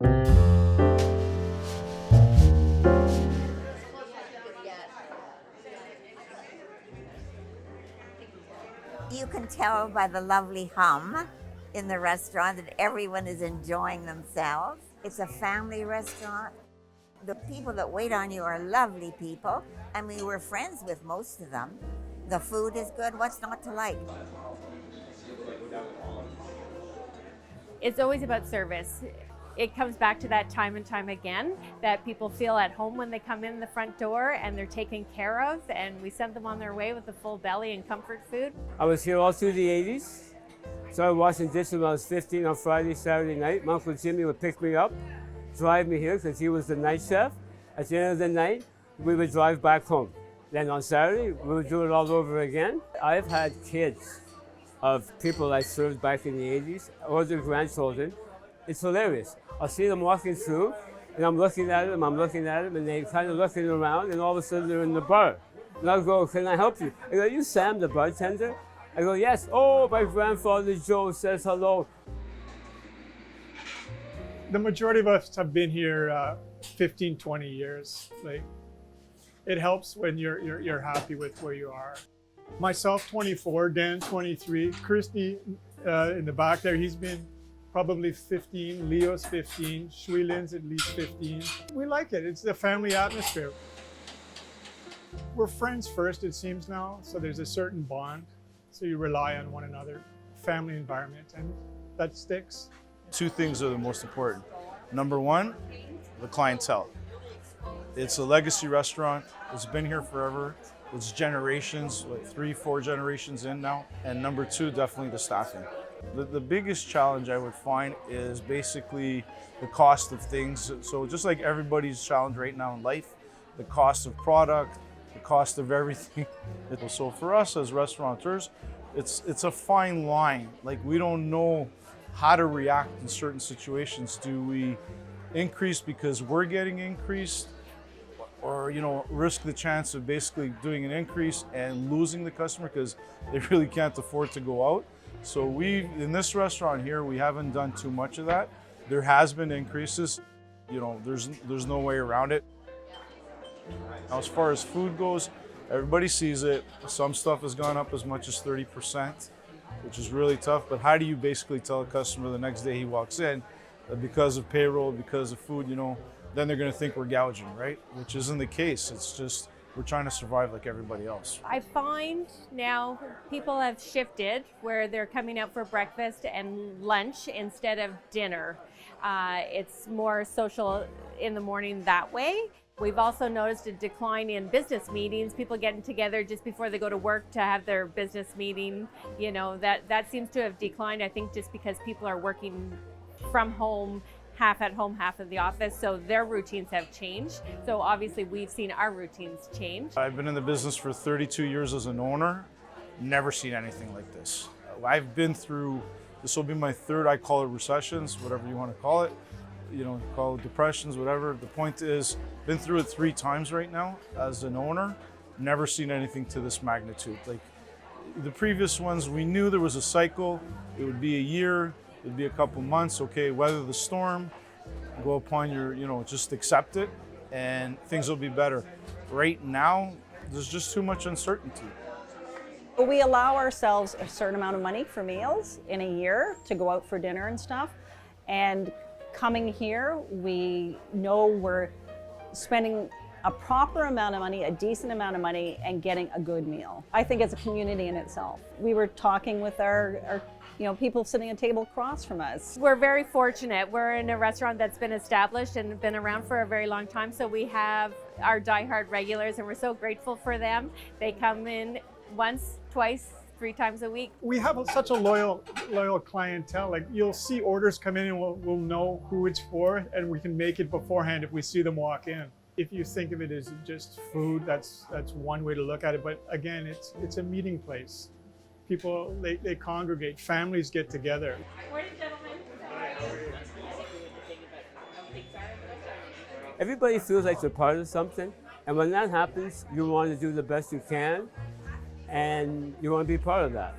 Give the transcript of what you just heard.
You can tell by the lovely hum in the restaurant that everyone is enjoying themselves. It's a family restaurant. The people that wait on you are lovely people, and we were friends with most of them. The food is good. What's not to like? It's always about service. It comes back to that time and time again, that people feel at home when they come in the front door and they're taken care of, and we send them on their way with a full belly and comfort food. I was here all through the 80s. Started washing dishes when I was 15 on Friday, Saturday night. My Uncle Jimmy would pick me up, drive me here because he was the night chef. At the end of the night, we would drive back home. Then on Saturday, we would do it all over again. I've had kids of people I served back in the 80s or their grandchildren. It's hilarious. I'll see them walking through, and I'm looking at them, and they're kind of looking around, and all of a sudden they're in the bar. And I'll go, "Can I help you?" I go, "You Sam, the bartender?" I go, "Yes." "Oh, my grandfather Joe says hello." The majority of us have been here 15, 20 years. Like, it helps when you're happy with where you are. Myself, 24, Dan, 23, Christy in the back there, he's been probably 15, Leo's 15, Shuilin's at least 15. We like it, it's the family atmosphere. We're friends first, it seems now, so there's a certain bond, so you rely on one another, family environment, and that sticks. Two things are the most important. Number one, the clientele. It's a legacy restaurant, it's been here forever, it's generations, like 3-4 generations in now. And number two, definitely the staffing. The biggest challenge I would find is basically the cost of things. So just like everybody's challenge right now in life, the cost of product, the cost of everything. So for us as restaurateurs, it's a fine line. Like, we don't know how to react in certain situations. Do we increase because we're getting increased, or risk the chance of basically doing an increase and losing the customer because they really can't afford to go out? So in this restaurant here, we haven't done too much of that. There has been increases. There's no way around it. Now, as far as food goes, everybody sees it. Some stuff has gone up as much as 30%, which is really tough. But how do you basically tell a customer the next day he walks in that because of payroll, because of food, then they're going to think we're gouging, right? Which isn't the case. It's just we're trying to survive like everybody else. I find now people have shifted where they're coming out for breakfast and lunch instead of dinner. It's more social in the morning that way. We've also noticed a decline in business meetings, people getting together just before they go to work to have their business meeting. That seems to have declined, I think, just because people are working from home, half at home, half at the office, so their routines have changed. So obviously we've seen our routines change. I've been in the business for 32 years as an owner, never seen anything like this. I've been through, this will be my third, I call it recessions, whatever you want to call it, call it depressions, whatever. The point is, been through it 3 times right now as an owner, never seen anything to this magnitude. Like, the previous ones, we knew there was a cycle, it would be a year, it'd be a couple months, okay, weather the storm, go upon your, just accept it, and things will be better. Right now, there's just too much uncertainty. We allow ourselves a certain amount of money for meals in a year to go out for dinner and stuff. And coming here, we know we're spending a proper amount of money, a decent amount of money, and getting a good meal. I think it's a community in itself. We were talking with our people sitting at a table across from us. We're very fortunate. We're in a restaurant that's been established and been around for a very long time. So we have our diehard regulars, and we're so grateful for them. They come in once, twice, 3 times a week. We have such a loyal clientele. Like, you'll see orders come in and we'll know who it's for, and we can make it beforehand if we see them walk in. If you think of it as just food, that's one way to look at it. But again, it's a meeting place. People, they congregate, families get together. Morning, gentlemen. Everybody feels like they're part of something, and when that happens, you want to do the best you can, and you want to be part of that.